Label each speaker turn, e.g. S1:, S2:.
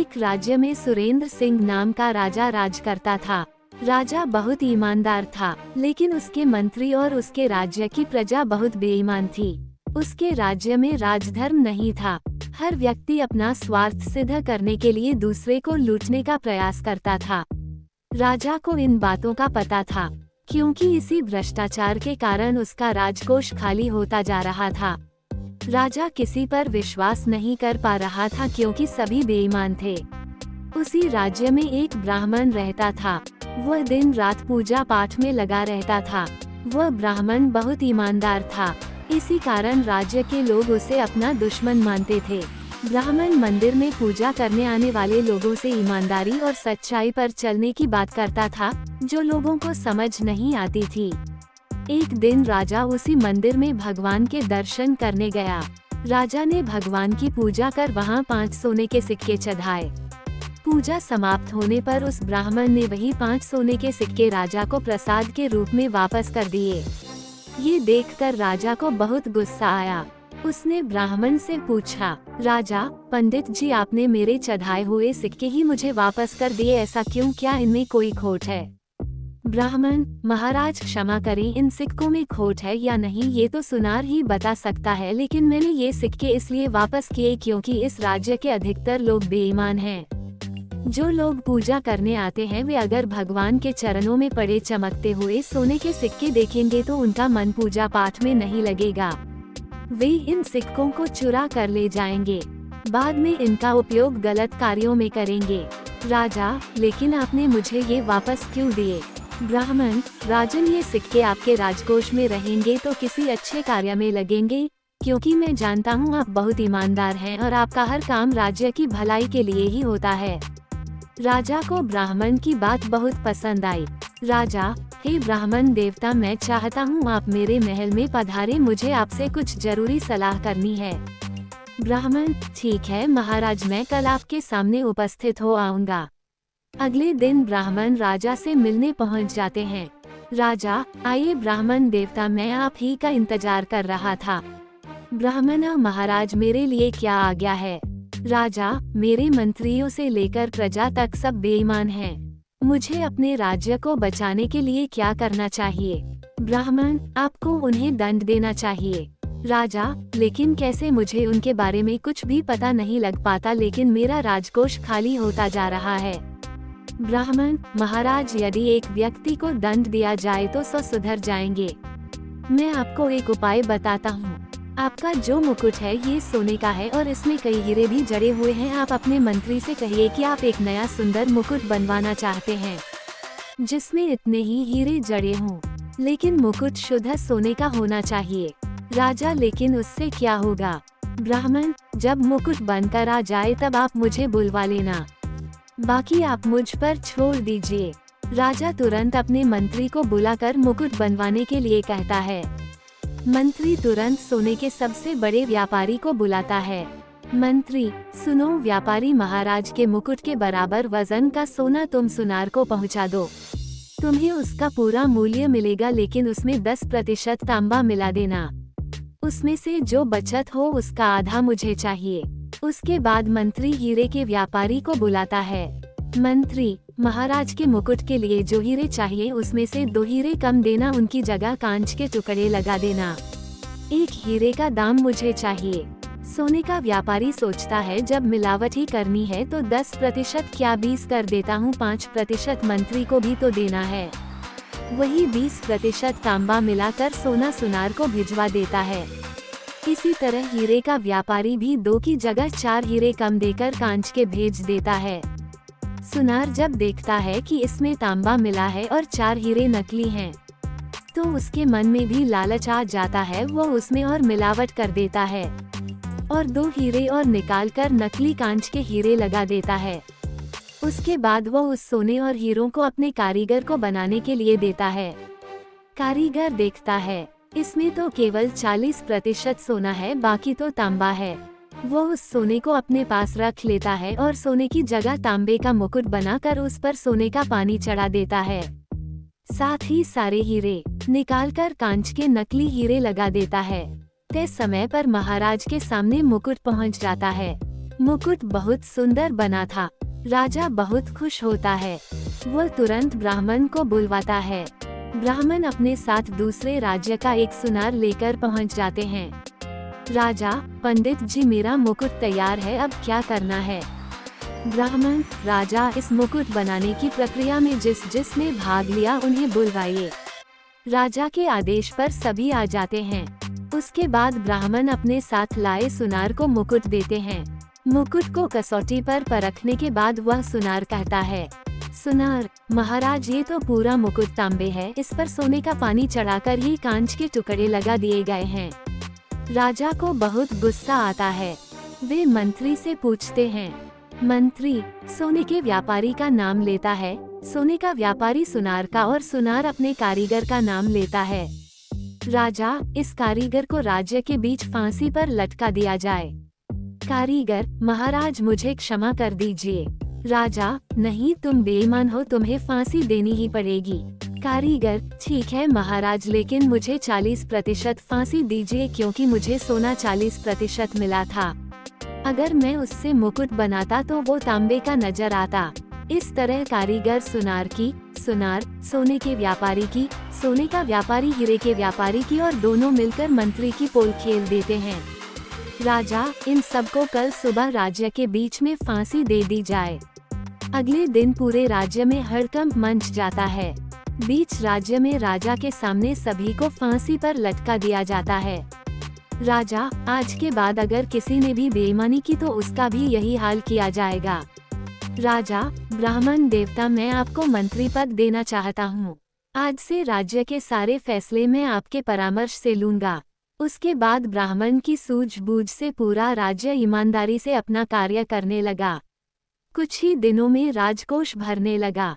S1: एक राज्य में सुरेंद्र सिंह नाम का राजा राज करता था। राजा बहुत ईमानदार था, लेकिन उसके मंत्री और उसके राज्य की प्रजा बहुत बेईमान थी। उसके राज्य में राजधर्म नहीं था। हर व्यक्ति अपना स्वार्थ सिद्ध करने के लिए दूसरे को लूटने का प्रयास करता था। राजा को इन बातों का पता था, क्योंकि इसी भ्रष्टाचार के कारण उसका राजकोष खाली होता जा रहा था। राजा किसी पर विश्वास नहीं कर पा रहा था, क्योंकि सभी बेईमान थे। उसी राज्य में एक ब्राह्मण रहता था। वह दिन रात पूजा पाठ में लगा रहता था। वह ब्राह्मण बहुत ईमानदार था, इसी कारण राज्य के लोग उसे अपना दुश्मन मानते थे। ब्राह्मण मंदिर में पूजा करने आने वाले लोगों से ईमानदारी और सच्चाई पर चलने की बात करता था, जो लोगों को समझ नहीं आती थी। एक दिन राजा उसी मंदिर में भगवान के दर्शन करने गया। राजा ने भगवान की पूजा कर वहां 5 सोने के सिक्के चढ़ाए। पूजा समाप्त होने पर उस ब्राह्मण ने वही 5 सोने के सिक्के राजा को प्रसाद के रूप में वापस कर दिए। ये देखकर राजा को बहुत गुस्सा आया। उसने ब्राह्मण से पूछा, राजा, पंडित जी, आपने मेरे चढ़ाए हुए सिक्के ही मुझे वापस कर दिए, ऐसा क्यों? क्या इनमें कोई खोट है? ब्राह्मण, महाराज क्षमा करें, इन सिक्कों में खोट है या नहीं ये तो सुनार ही बता सकता है, लेकिन मैंने ये सिक्के इसलिए वापस किए क्योंकि इस राज्य के अधिकतर लोग बेईमान हैं। जो लोग पूजा करने आते हैं वे अगर भगवान के चरणों में पड़े चमकते हुए सोने के सिक्के देखेंगे तो उनका मन पूजा पाठ में नहीं लगेगा। वे इन सिक्कों को चुरा कर ले जाएंगे, बाद में इनका उपयोग गलत कार्यों में करेंगे। राजा, लेकिन आपने मुझे ये वापस क्यों दिए? ब्राह्मण, राजन, ये सिक्के आपके राजकोष में रहेंगे तो किसी अच्छे कार्य में लगेंगे, क्योंकि मैं जानता हूँ आप बहुत ईमानदार हैं और आपका हर काम राज्य की भलाई के लिए ही होता है। राजा को ब्राह्मण की बात बहुत पसंद आई। राजा, हे ब्राह्मण देवता, मैं चाहता हूँ आप मेरे महल में पधारे, मुझे आपसे कुछ जरूरी सलाह करनी है। ब्राह्मण, ठीक है महाराज, मैं कल आपके सामने उपस्थित हो आऊँगा। अगले दिन ब्राह्मण राजा से मिलने पहुँच जाते हैं। राजा, आइए ब्राह्मण देवता, मैं आप ही का इंतजार कर रहा था। ब्राह्मण, महाराज, मेरे लिए क्या आज्ञा है? राजा, मेरे मंत्रियों से लेकर प्रजा तक सब बेईमान हैं। मुझे अपने राज्य को बचाने के लिए क्या करना चाहिए? ब्राह्मण, आपको उन्हें दंड देना चाहिए। राजा, लेकिन कैसे? मुझे उनके बारे में कुछ भी पता नहीं लग पाता, लेकिन मेरा राजकोष खाली होता जा रहा है। ब्राह्मण, महाराज, यदि एक व्यक्ति को दंड दिया जाए तो 100 सुधर जाएंगे। मैं आपको एक उपाय बताता हूँ। आपका जो मुकुट है ये सोने का है और इसमें कई हीरे भी जड़े हुए हैं। आप अपने मंत्री से कहिए कि आप एक नया सुंदर मुकुट बनवाना चाहते हैं, जिसमें इतने ही हीरे जड़े हों, लेकिन मुकुट शुद्ध सोने का होना चाहिए। राजा, लेकिन उससे क्या होगा? ब्राह्मण, जब मुकुट बनकर आ जाए तब आप मुझे बुलवा लेना, बाकी आप मुझ पर छोड़ दीजिए। राजा तुरंत अपने मंत्री को बुलाकर मुकुट बनवाने के लिए कहता है। मंत्री तुरंत सोने के सबसे बड़े व्यापारी को बुलाता है। मंत्री, सुनो, व्यापारी महाराज के मुकुट के बराबर वजन का सोना तुम सुनार को पहुंचा दो। तुम्हें उसका पूरा मूल्य मिलेगा, लेकिन उसमें 10% तांबा मिला देना। उसमें से जो बचत हो उसका आधा मुझे चाहिए। उसके बाद मंत्री हीरे के व्यापारी को बुलाता है। मंत्री, महाराज के मुकुट के लिए जो हीरे चाहिए उसमें से 2 हीरे कम देना, उनकी जगह कांच के टुकड़े लगा देना। 1 हीरे का दाम मुझे चाहिए। सोने का व्यापारी सोचता है, जब मिलावट ही करनी है तो 10% क्या 20 कर देता हूँ, 5% मंत्री को भी तो देना है। वही 20% तांबा मिलाकर सोना सुनार को भिजवा देता है। इसी तरह हीरे का व्यापारी भी 2 की जगह 4 हीरे कम देकर कांच के भेज देता है। सुनार जब देखता है कि इसमें तांबा मिला है और 4 हीरे नकली हैं, तो उसके मन में भी लालच आ जाता है। वो उसमें और मिलावट कर देता है और 2 हीरे और निकालकर नकली कांच के हीरे लगा देता है। उसके बाद वो उस सोने और हीरों को अपने कारीगर को बनाने के लिए देता है। कारीगर देखता है, इसमें तो केवल 40% सोना है, बाकी तो तांबा है। वो उस सोने को अपने पास रख लेता है और सोने की जगह तांबे का मुकुट बनाकर उस पर सोने का पानी चढ़ा देता है। साथ ही सारे हीरे निकालकर कांच के नकली हीरे लगा देता है। तय समय पर महाराज के सामने मुकुट पहुंच जाता है। मुकुट बहुत सुंदर बना था। राजा बहुत खुश होता है। वह तुरंत ब्राह्मण को बुलवाता है। ब्राह्मण अपने साथ दूसरे राज्य का एक सुनार लेकर पहुंच जाते हैं। राजा, पंडित जी, मेरा मुकुट तैयार है, अब क्या करना है? ब्राह्मण, राजा, इस मुकुट बनाने की प्रक्रिया में जिसने भाग लिया उन्हें बुलवाइए। राजा के आदेश पर सभी आ जाते हैं। उसके बाद ब्राह्मण अपने साथ लाए सुनार को मुकुट देते हैं। मुकुट को कसौटी पर परखने के बाद वह सुनार कहता है, सुनार, महाराज, ये तो पूरा मुकुट तांबे है, इस पर सोने का पानी चढ़ाकर ही कांच के टुकड़े लगा दिए गए हैं। राजा को बहुत गुस्सा आता है। वे मंत्री से पूछते हैं, मंत्री, सोने के व्यापारी का नाम लेता है। सोने का व्यापारी सुनार का और सुनार अपने कारीगर का नाम लेता है। राजा, इस कारीगर को राज्य के बीच फांसी पर लटका दिया जाए। कारीगर, महाराज, मुझे क्षमा कर दीजिए। राजा, नहीं, तुम बेईमान हो, तुम्हें फांसी देनी ही पड़ेगी। कारीगर, ठीक है महाराज, लेकिन मुझे 40% फांसी दीजिए, क्योंकि मुझे सोना 40% मिला था। अगर मैं उससे मुकुट बनाता तो वो तांबे का नजर आता। इस तरह कारीगर सुनार की, सुनार सोने के व्यापारी की, सोने का व्यापारी हीरे के व्यापारी की, और दोनों मिलकर मंत्री की पोल खेल देते हैं। राजा, इन सबको कल सुबह राज्य के बीच में फांसी दे दी जाए। अगले दिन पूरे राज्य में हड़कंप मच जाता है। बीच राज्य में राजा के सामने सभी को फांसी पर लटका दिया जाता है। राजा, आज के बाद अगर किसी ने भी बेईमानी की तो उसका भी यही हाल किया जाएगा। राजा, ब्राह्मण देवता, मैं आपको मंत्री पद देना चाहता हूँ। आज से राज्य के सारे फैसले मैं आपके परामर्श से लूंगा। उसके बाद ब्राह्मण की सूझबूझ से पूरा राज्य ईमानदारी से अपना कार्य करने लगा। कुछ ही दिनों में राजकोष भरने लगा।